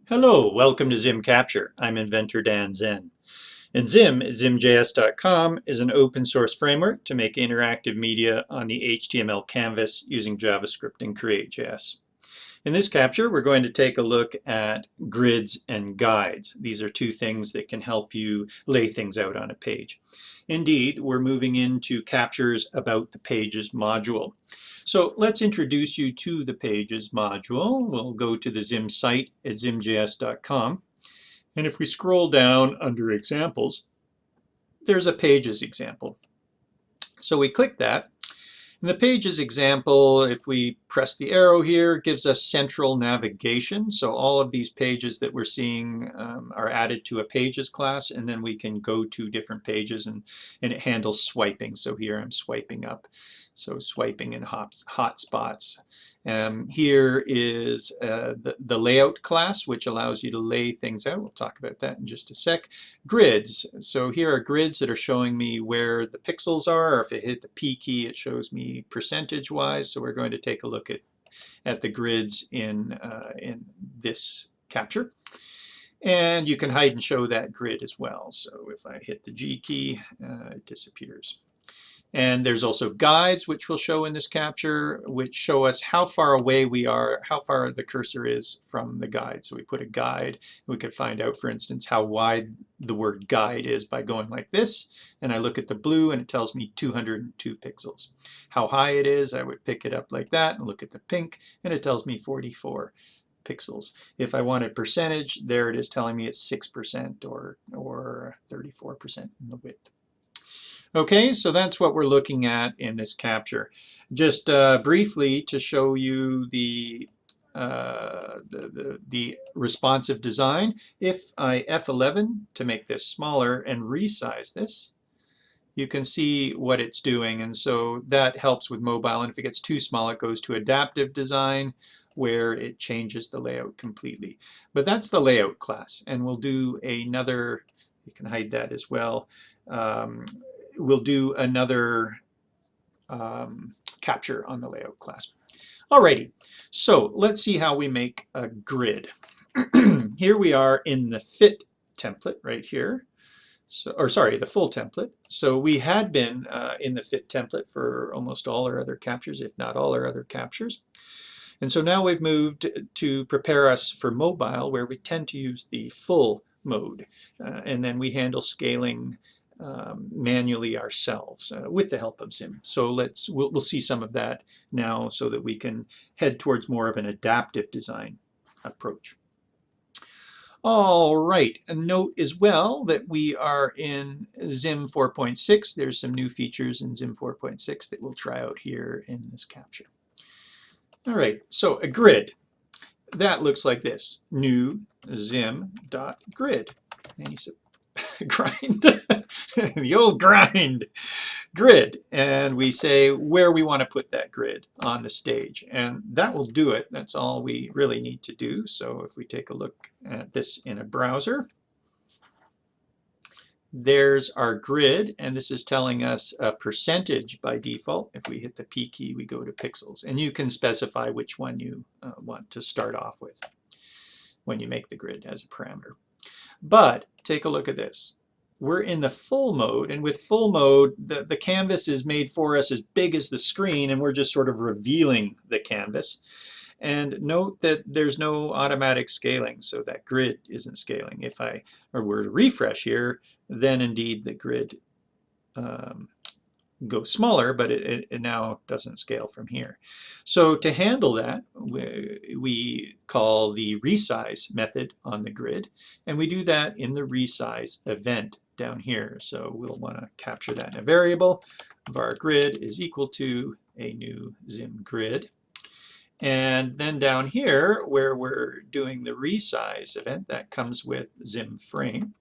Hello, welcome to ZIM Capture. I'm inventor Dan Zen. And ZIM, zimjs.com, is an open source framework to make interactive media on the HTML canvas using JavaScript and Create.js. In this capture, we're going to take a look at grids and guides. These are two things that can help you lay things out on a page. Indeed, we're moving into captures about the pages module. So let's introduce you to the pages module. We'll go to the ZIM site at zimjs.com. And if we scroll down under examples, there's a pages example. So we click that. In the pages example, if we press the arrow here, it gives us central navigation. So all of these pages that we're seeing are added to a pages class, and then we can go to different pages, and it handles swiping. So here I'm swiping up. So swiping in hot spots. Here is the layout class, which allows you to lay things out. We'll talk about that in just a sec. Grids. So here are grids that are showing me where the pixels are, or if I hit the P key, it shows me percentage-wise. So we're going to take a look at the grids in this capture. And you can hide and show that grid as well. So if I hit the G key, it disappears. And there's also guides, which we'll show in this capture, which show us how far away we are, how far the cursor is from the guide. So we put a guide. We could find out, for instance, how wide the word guide is by going like this. And I look at the blue, and it tells me 202 pixels. How high it is, I would pick it up like that and look at the pink, and it tells me 44 pixels. If I wanted percentage, there it is telling me it's 6% or 34% in the width. Okay, so that's what we're looking at in this capture. Just briefly to show you the responsive design. If I F11 to make this smaller and resize this, you can see what it's doing, and so that helps with mobile. And if it gets too small, it goes to adaptive design, where it changes the layout completely. But that's the layout class, and we'll do another, you can hide that as well. We'll do another capture on the layout class. Alrighty, so let's see how we make a grid. Here we are in the fit template right here. So, or sorry, the full template. So we had been in the fit template for almost all our other captures, if not all our other captures. And so now we've moved to prepare us for mobile, where we tend to use the full mode. And then we handle scaling manually ourselves with the help of ZIM. So we'll see some of that now, so that we can head towards more of an adaptive design approach. All right, a note as well that we are in ZIM 4.6. There's some new features in ZIM 4.6 that we'll try out here in this capture. All right, so a grid. That looks like this. New zim.grid. And you said, grind, the old grind, grid, and we say where we want to put that grid on the stage, and that will do it. That's all we really need to do. So if we take a look at this in a browser, there's our grid, and this is telling us a percentage by default. If we hit the P key, we go to pixels, and you can specify which one you want to start off with when you make the grid as a parameter. But take a look at this. We're in the full mode, and with full mode, the canvas is made for us as big as the screen, and we're just sort of revealing the canvas. And note that there's no automatic scaling, so that grid isn't scaling. If I were to refresh here, then indeed the grid goes smaller, but it now doesn't scale from here. So to handle that, we call the resize method on the grid, and we do that in the resize event down here. So we'll want to capture that in a variable. Var grid is equal to a new ZIM grid. And then down here, where we're doing the resize event, that comes with ZIM frame.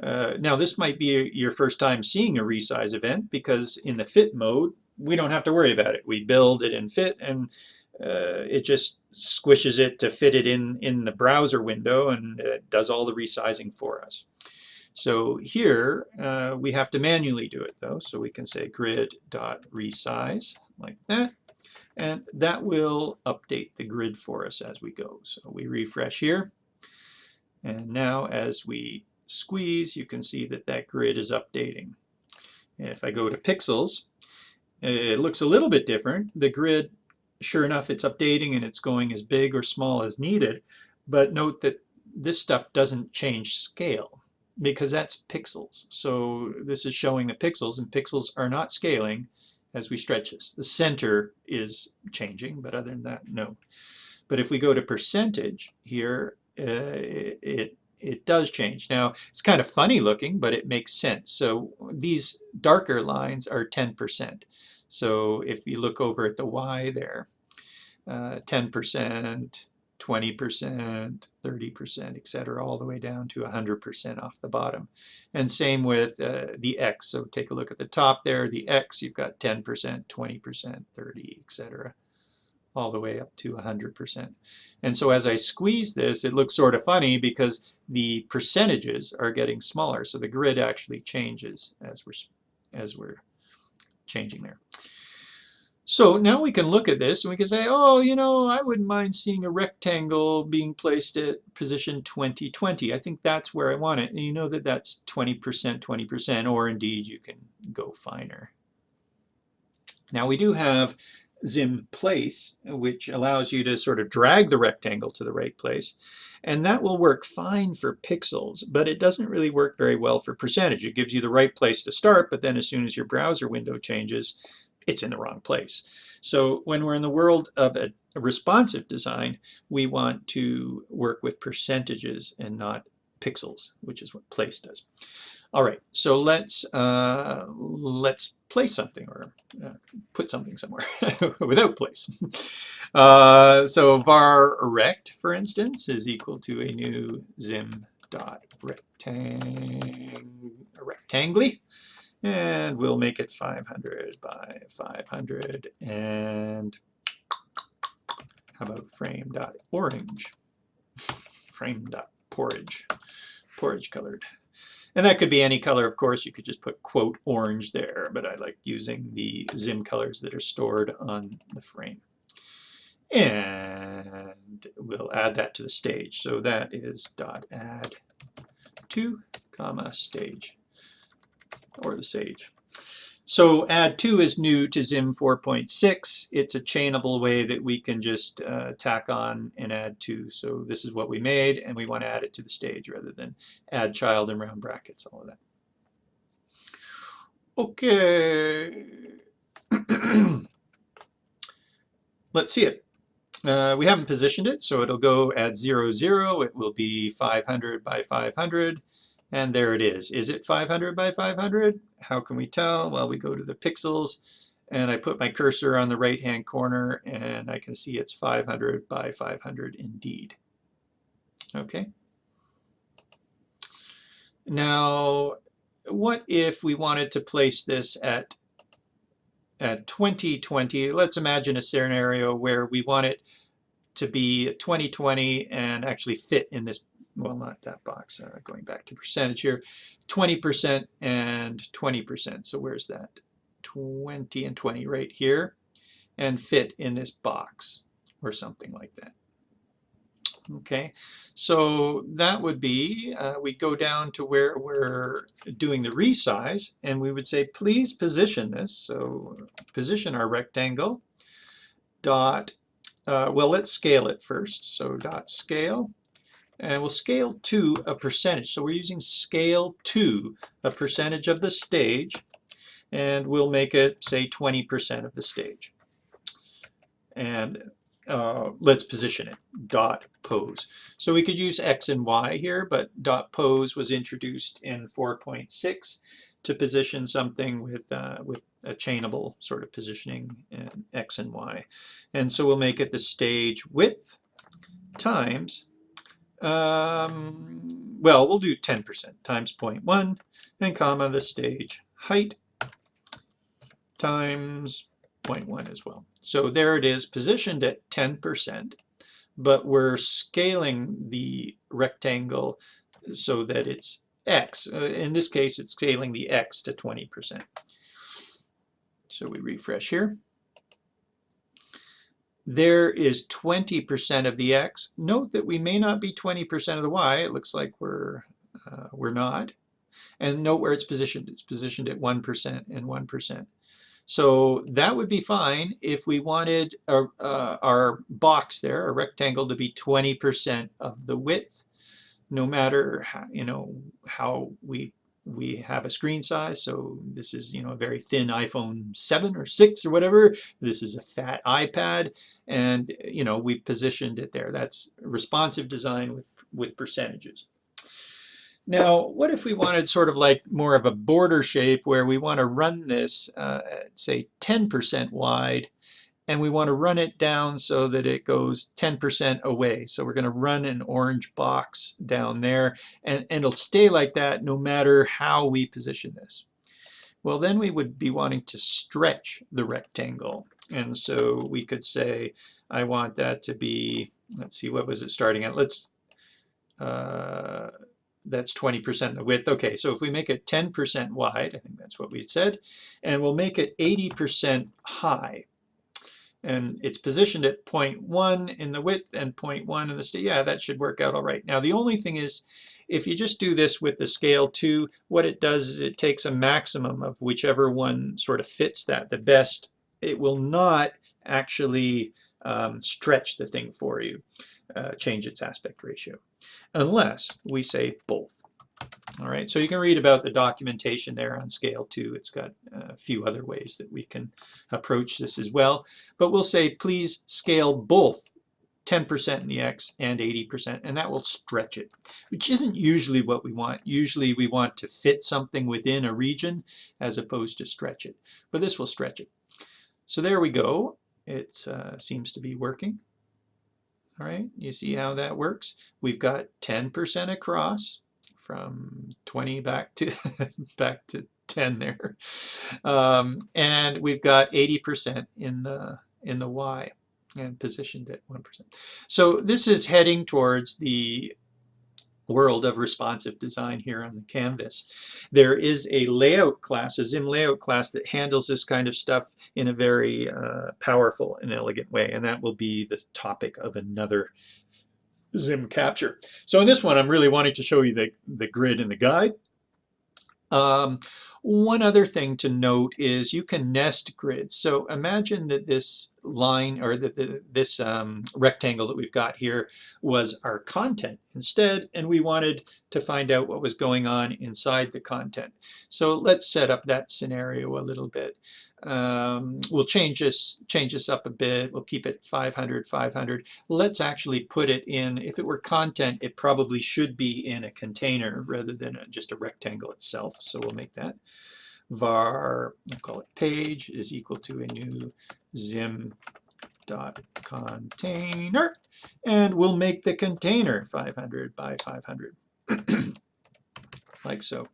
Now this might be your first time seeing a resize event, because in the fit mode, we don't have to worry about it. We build it in fit, and it just squishes it to fit it in the browser window, and it does all the resizing for us. So here we have to manually do it though. So we can say grid.resize like that, and that will update the grid for us as we go. So we refresh here. And now as we squeeze, you can see that that grid is updating. If I go to pixels, it looks a little bit different. The grid, sure enough, it's updating and it's going as big or small as needed. But note that this stuff doesn't change scale because that's pixels. So this is showing the pixels, and pixels are not scaling as we stretch this. The center is changing, but other than that, no. But if we go to percentage here, it does change. Now, it's kind of funny looking, but it makes sense. So these darker lines are 10%. So if you look over at the Y there, 10%, 20%, 30%, etc., all the way down to 100% off the bottom. And same with the X. So take a look at the top there, the X, you've got 10%, 20%, 30, etc., all the way up to 100%. And so as I squeeze this, it looks sort of funny because the percentages are getting smaller. So the grid actually changes as we're changing there. So now we can look at this and we can say, oh, you know, I wouldn't mind seeing a rectangle being placed at position 2020. I think that's where I want it. And you know that that's 20%, 20%, or indeed you can go finer. Now we do have ZIM place, which allows you to sort of drag the rectangle to the right place. And that will work fine for pixels, but it doesn't really work very well for percentage. It gives you the right place to start, but then as soon as your browser window changes, it's in the wrong place. So when we're in the world of a responsive design, we want to work with percentages and not pixels, which is what place does. All right, so let's place something, or put something somewhere without place. So var rect, for instance, is equal to a new zim dot rectangly, and we'll make it 500 by 500, and how about frame dot orange, frame dot porridge colored. And that could be any color, of course. You could just put quote orange there, but I like using the ZIM colors that are stored on the frame. And we'll add that to the stage. So that is dot add to, comma, stage, or the sage. So add to is new to ZIM 4.6. It's a chainable way that we can just tack on and add to. So this is what we made, and we want to add it to the stage rather than add child and round brackets, all of that. Okay. Let's see it. We haven't positioned it, so it'll go at 0, 0. It will be 500 by 500. And there it is. Is it 500 by 500? How can we tell? Well, we go to the pixels, and I put my cursor on the right-hand corner, and I can see it's 500 by 500 indeed. Okay. Now, what if we wanted to place this at 2020? Let's imagine a scenario where we want it to be 2020 and actually fit in this, well, not that box, going back to percentage here, 20% and 20%. So where's that? 20 and 20 right here, and fit in this box or something like that. Okay, so that would be, we go down to where we're doing the resize, and we would say, please position this. So position our rectangle, dot, well, let's scale it first. So dot scale. And we'll scale to a percentage. So we're using scale to a percentage of the stage, and we'll make it, say, 20% of the stage. And let's position it, dot pose. So we could use X and Y here, but dot pose was introduced in 4.6 to position something with a chainable sort of positioning in X and Y. And so we'll make it the stage width times, well, we'll do 10% times 0.1 and comma the stage height times 0.1 as well. So there it is, positioned at 10%, but we're scaling the rectangle so that it's X. In this case, it's scaling the X to 20%. So we refresh here. there is 20% of the x. Note that we may not be 20% of the y. It looks like we're not. And note where it's positioned. It's positioned at 1% and 1%. So that would be fine if we wanted our box there, our rectangle, to be 20% of the width, no matter how, how we have a screen size. So this is, a very thin iPhone 7 or 6 or whatever. This is a fat iPad, and we've positioned it there. That's responsive design with percentages. Now, what if we wanted sort of like more of a border shape where we want to run this, say 10% wide, and we want to run it down so that it goes 10% away. So we're going to run an orange box down there, and it'll stay like that no matter how we position this. Well, then we would be wanting to stretch the rectangle. And so we could say, I want that to be, let's see, what was it starting at? That's 20% of the width. Okay, so if we make it 10% wide, I think that's what we said, and we'll make it 80% high. And it's positioned at 0.1 in the width and 0.1 in the state. Yeah, that should work out all right. Now, the only thing is, if you just do this with the scale 2, what it does is it takes a maximum of whichever one sort of fits that the best. It will not actually stretch the thing for you, change its aspect ratio, unless we say both. All right, so you can read about the documentation there on scale 2. It's got a few other ways that we can approach this as well. But we'll say, please scale both 10% in the x and 80%, and that will stretch it, which isn't usually what we want. Usually we want to fit something within a region as opposed to stretch it. But this will stretch it. So there we go. It seems to be working. All right, you see how that works? We've got 10% across, from 20 back to back to 10 there, and we've got 80% in the y, and positioned at 1%. So this is heading towards the world of responsive design here on the canvas. There is a layout class, a ZIM layout class, that handles this kind of stuff in a very powerful and elegant way, and that will be the topic of another ZIM capture. So in this one, I'm really wanting to show you the grid and the guide. One other thing to note is you can nest grids. So imagine that this line, or this rectangle that we've got here, was our content instead, and we wanted to find out what was going on inside the content. So let's set up that scenario a little bit. We'll change this up a bit. We'll keep it 500, 500. Let's actually put it in, if it were content, it probably should be in a container rather than just a rectangle itself. So we'll make that var, we'll call it page, is equal to a new zim dot container, and we'll make the container 500 by 500, like so.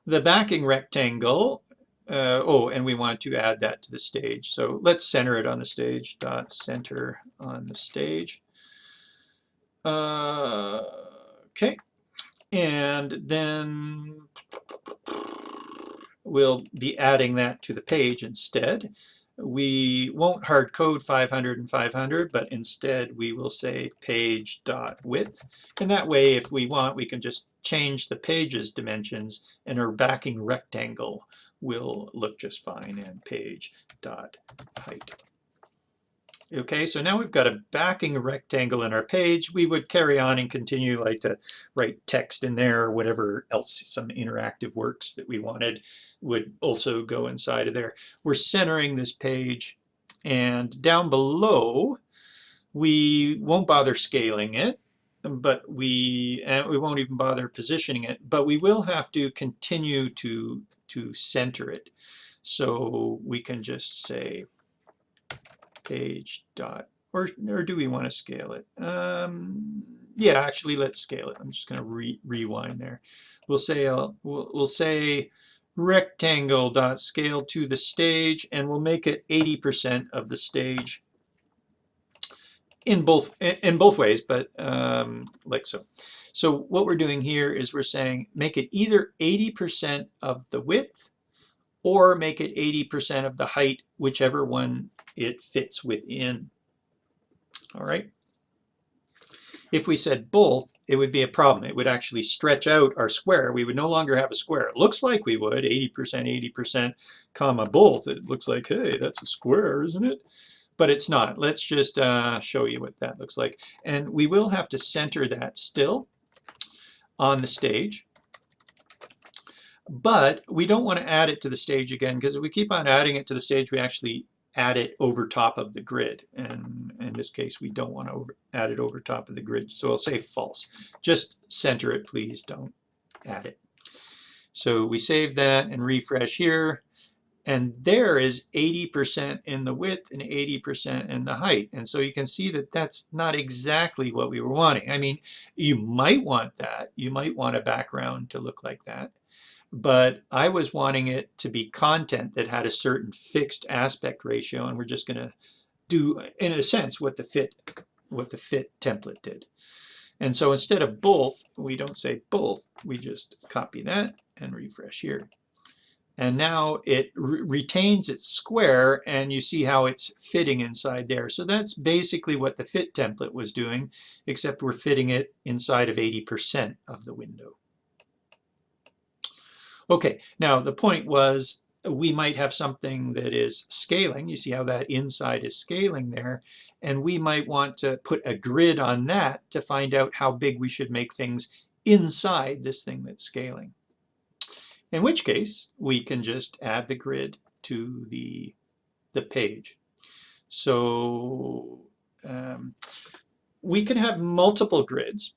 The backing rectangle, and we want to add that to the stage. So let's center it on the stage, dot center on the stage. Okay, and then we'll be adding that to the page instead. We won't hard code 500 and 500, but instead we will say page.width. And that way, if we want, we can just change the page's dimensions, and our backing rectangle will look just fine, and page.height. Okay, so now we've got a backing rectangle in our page. We would carry on and continue like to write text in there, or whatever else, some interactive works that we wanted would also go inside of there. We're centering this page, and down below, we won't bother scaling it, but we won't even bother positioning it, but we will have to continue to center it. So we can just say page dot, or do we want to scale it? Yeah, actually, let's scale it. I'm just going to rewind there. We'll say rectangle dot scale to the stage, and we'll make it 80% of the stage in both ways, but like so. So what we're doing here is we're saying make it either 80% of the width or make it 80% of the height, whichever one it fits within. All right. If we said both, it would be a problem. It would actually stretch out our square. We would no longer have a square. It looks like we would, 80%, 80%, comma, both. It looks like, hey, that's a square, isn't it? But it's not. Let's just show you what that looks like. And we will have to center that still on the stage. But we don't want to add it to the stage again, because if we keep on adding it to the stage, we actually add it over top of the grid. And in this case, we don't want to add it over top of the grid. So I'll say false. Just center it, please. Don't add it. So we save that and refresh here. And there is 80% in the width and 80% in the height. And so you can see that that's not exactly what we were wanting. I mean, you might want that. You might want a background to look like that. But I was wanting it to be content that had a certain fixed aspect ratio, and we're just going to do, in a sense, what the fit template did. And so instead of both, we don't say both. We just copy that and refresh here. And now it retains its square, and you see how it's fitting inside there. So that's basically what the fit template was doing, except we're fitting it inside of 80% of the window. Okay, now the point was we might have something that is scaling. You see how that inside is scaling there. And we might want to put a grid on that to find out how big we should make things inside this thing that's scaling. In which case, we can just add the grid to the page. So we can have multiple grids.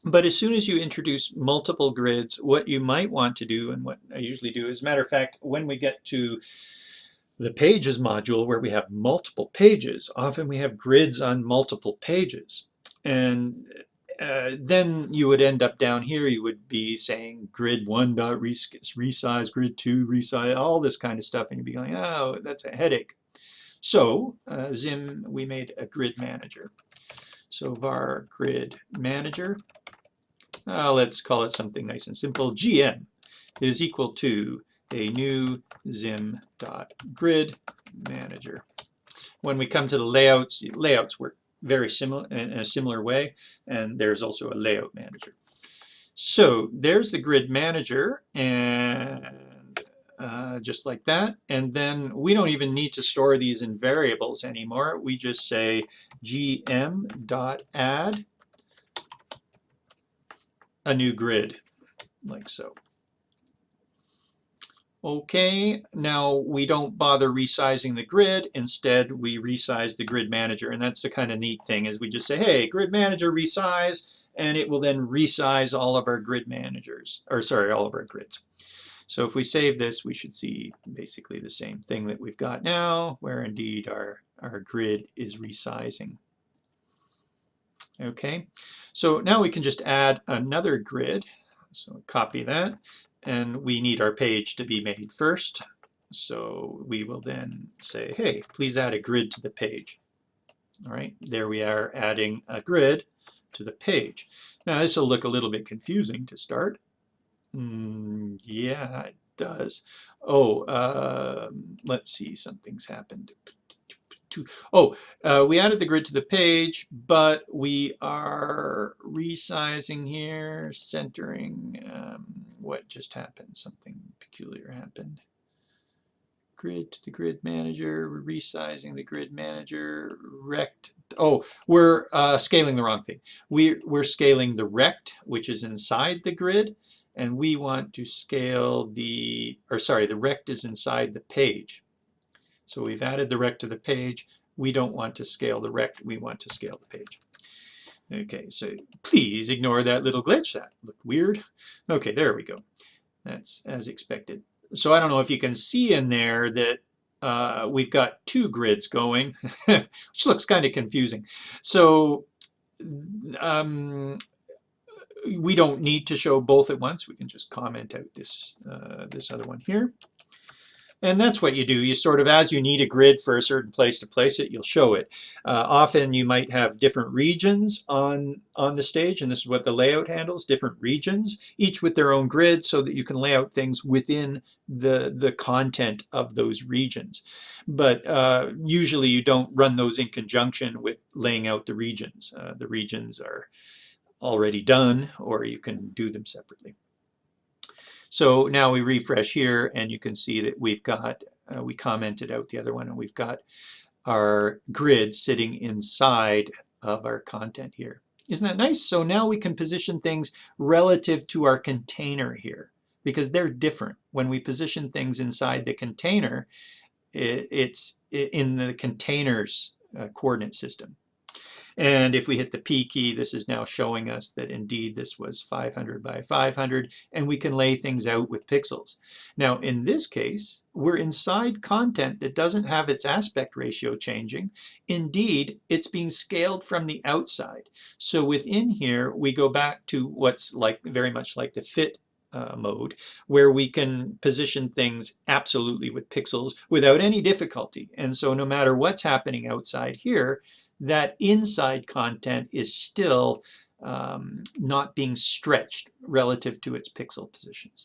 But as soon as you introduce multiple grids, what you might want to do, and what I usually do, as a matter of fact, when we get to the pages module where we have multiple pages, often we have grids on multiple pages. And then you would end up down here, you would be saying grid 1.resize, grid 2 resize, all this kind of stuff, and you'd be going, oh, that's a headache. So ZIM, we made a grid manager. So var grid manager. Let's call it something nice and simple. GM is equal to a new ZIM.grid manager. When we come to the layouts, layouts work very similar in a similar way, and there's also a layout manager. So there's the grid manager, and just like that. And then we don't even need to store these in variables anymore. We just say gm.add a new grid, like so. Okay, now we don't bother resizing the grid. Instead, we resize the grid manager. And that's the kind of neat thing, is we just say, hey, grid manager resize, and it will then resize all of our grid managers, or sorry, all of our grids. So if we save this, we should see basically the same thing that we've got now, where indeed our grid is resizing. Okay, so now we can just add another grid. So copy that, and we need our page to be made first. So we will then say, hey, please add a grid to the page. All right, there we are, adding a grid to the page. Now this will look a little bit confusing to start. Yeah, it does. Oh, let's see, something's happened. We added the grid to the page, but we are resizing here, centering. What just happened? Something peculiar happened. Grid to the grid manager, we're resizing the grid manager, rect. Oh, we're scaling the wrong thing. We're scaling the rect, which is inside the grid, and we want to scale the rect is inside the page. So we've added the rect to the page. We don't want to scale the rect, we want to scale the page. Okay, so please ignore that little glitch. That looked weird. Okay, there we go. That's as expected. So I don't know if you can see in there that we've got two grids going, which looks kind of confusing. So we don't need to show both at once. We can just comment out this, this other one here. And that's what you do. You sort of, as you need a grid for a certain place to place it, you'll show it. Often you might have different regions on the stage, and this is what the layout handles, different regions, each with their own grid so that you can lay out things within the content of those regions. But usually you don't run those in conjunction with laying out the regions. The regions are already done, or you can do them separately. So now we refresh here and you can see that we've got, we commented out the other one, and we've got our grid sitting inside of our content here. Isn't that nice? So now we can position things relative to our container here, because they're different. When we position things inside the container, it's in the container's coordinate system. And if we hit the P key, this is now showing us that indeed this was 500 by 500, and we can lay things out with pixels. Now, in this case, we're inside content that doesn't have its aspect ratio changing. Indeed, it's being scaled from the outside. So within here, we go back to what's like very much like the fit mode, where we can position things absolutely with pixels without any difficulty. And so no matter what's happening outside here, that inside content is still not being stretched relative to its pixel positions.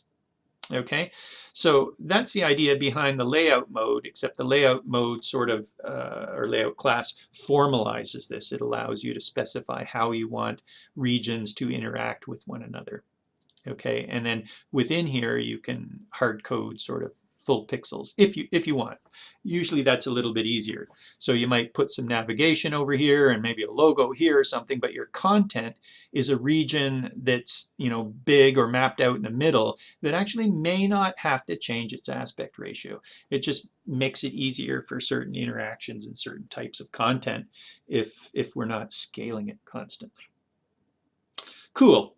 Okay, so that's the idea behind the layout mode, except the layout mode sort of, or layout class, formalizes this. It allows you to specify how you want regions to interact with one another. Okay, and then within here you can hard code sort of full pixels if you want. Usually that's a little bit easier. So you might put some navigation over here and maybe a logo here or something, but your content is a region that's, you know, big or mapped out in the middle that actually may not have to change its aspect ratio. It just makes it easier for certain interactions and certain types of content if we're not scaling it constantly. Cool.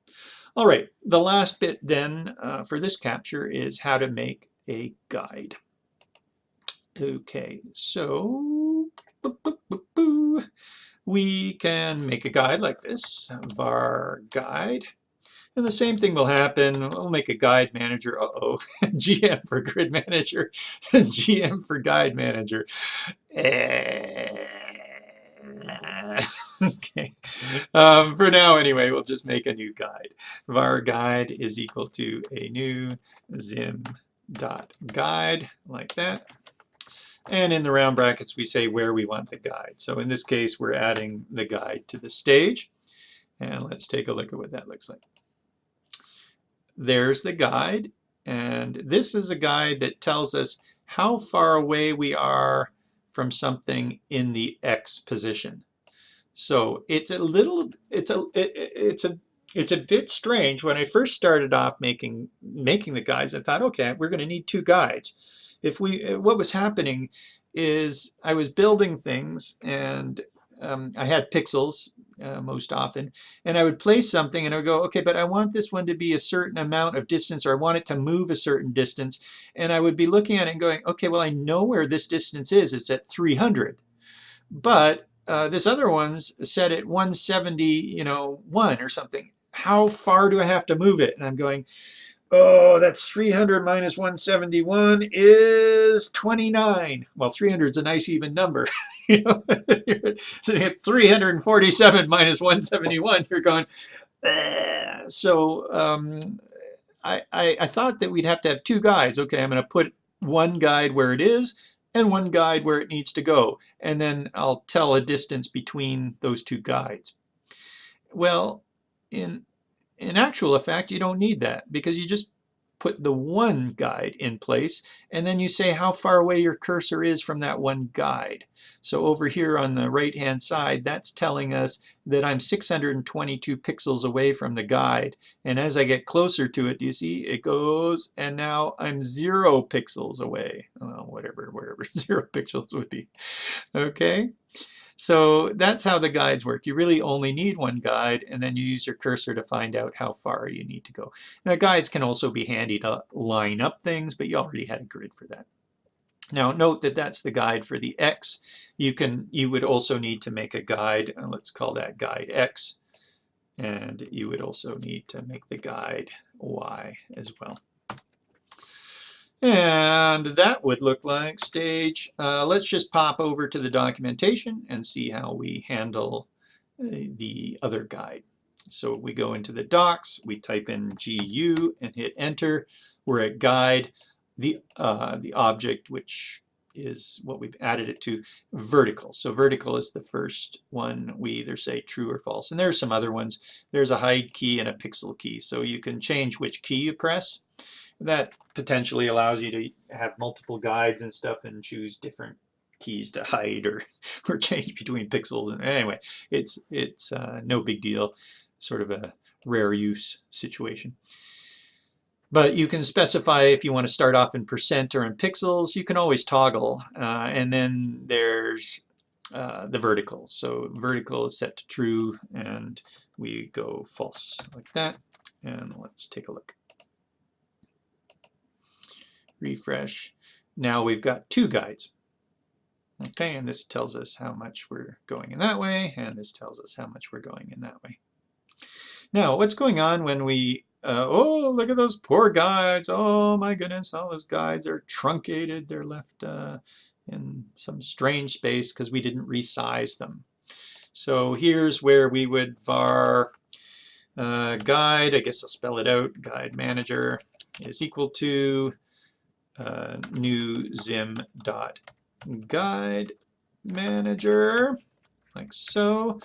All right, the last bit then for this capture is how to make a guide. Okay, so we can make a guide like this, var guide. And the same thing will happen. We'll make a guide manager. Uh-oh, GM for grid manager, GM for guide manager. Okay. For now, anyway, we'll just make a new guide. Var guide is equal to a new ZIM dot guide, like that. And in the round brackets, we say where we want the guide. So in this case, we're adding the guide to the stage. And let's take a look at what that looks like. There's the guide. And this is a guide that tells us how far away we are from something in the X position. So it's a little, it's a bit strange. When I first started off making the guides, I thought, okay, we're going to need two guides. What was happening is I was building things, and I had pixels most often, and I would place something and I would go, okay, but I want this one to be a certain amount of distance, or I want it to move a certain distance, and I would be looking at it and going, okay, well, I know where this distance is. It's at 300, but this other one's set at 170, 1 or something. How far do I have to move it? And I'm going, oh, that's 300 minus 171 is 29. Well, 300 is a nice even number. You're sitting at 347 minus 171. You're going, so I thought that we'd have to have two guides. Okay, I'm going to put one guide where it is and one guide where it needs to go. And then I'll tell a distance between those two guides. Well, in actual effect, you don't need that, because you just put the one guide in place, and then you say how far away your cursor is from that one guide. So over here on the right-hand side, that's telling us that I'm 622 pixels away from the guide. And as I get closer to it, do you see it goes, and now I'm 0 pixels away. Oh, whatever 0 pixels would be. Okay. So that's how the guides work. You really only need one guide, and then you use your cursor to find out how far you need to go. Now, guides can also be handy to line up things, but you already had a grid for that. Now, note that that's the guide for the X. You would also need to make a guide, and let's call that guide X, and you would also need to make the guide Y as well. And that would look like stage. Let's just pop over to the documentation and see how we handle the other guide. So we go into the docs, we type in GU and hit enter. We're at guide, the object, which is what we've added it to, vertical. So vertical is the first one. We either say true or false. And there's some other ones. There's a hide key and a pixel key. So you can change which key you press. That potentially allows you to have multiple guides and stuff and choose different keys to hide or change between pixels. And anyway, it's no big deal, sort of a rare use situation. But you can specify if you want to start off in percent or in pixels. You can always toggle. And then there's the vertical. So vertical is set to true, and we go false like that. And let's take a look. Refresh. Now we've got two guides. Okay, and this tells us how much we're going in that way, and this tells us how much we're going in that way. Now, what's going on when we, oh, look at those poor guides. Oh my goodness, all those guides are truncated. They're left in some strange space because we didn't resize them. So here's where we would var guide, I guess I'll spell it out, guide manager is equal to new ZIM dot guide manager, like so.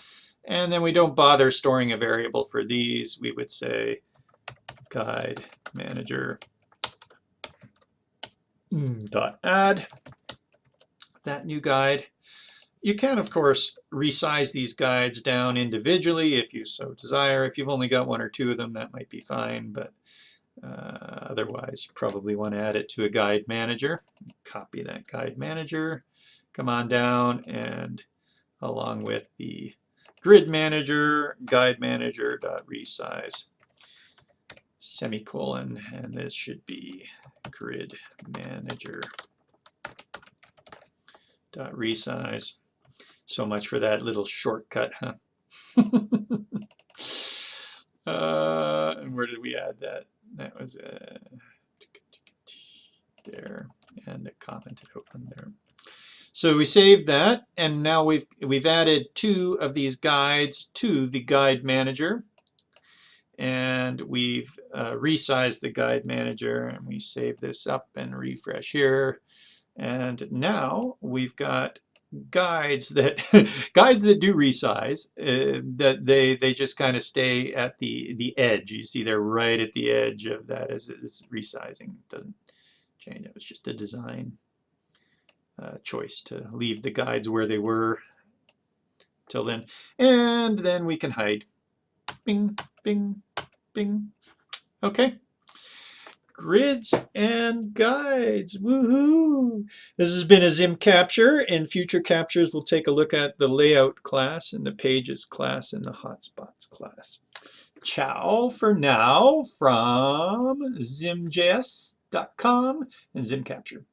And then we don't bother storing a variable for these. We would say guide manager dot add that new guide. You can, of course, resize these guides down individually if you so desire. If you've only got one or two of them, that might be fine, but otherwise, you probably want to add it to a guide manager. Copy that guide manager, come on down, and along with the grid manager, guide manager dot resize semicolon, and this should be grid manager dot resize. So much for that little shortcut, huh? And where did we add that? That was there, and it commented open there. So we saved that, and now we've added two of these guides to the guide manager, and we've resized the guide manager, and we save this up and refresh here, and now we've got guides that do resize, that they just kind of stay at the edge. You see they're right at the edge of that as it's resizing. It doesn't change. It was just a design choice to leave the guides where they were till then. And then we can hide. Bing, bing, bing. Okay. Grids and guides. Woohoo! This has been a ZIM capture. In future captures, we'll take a look at the layout class and the pages class and the hotspots class. Ciao for now from zimjs.com and ZIM capture.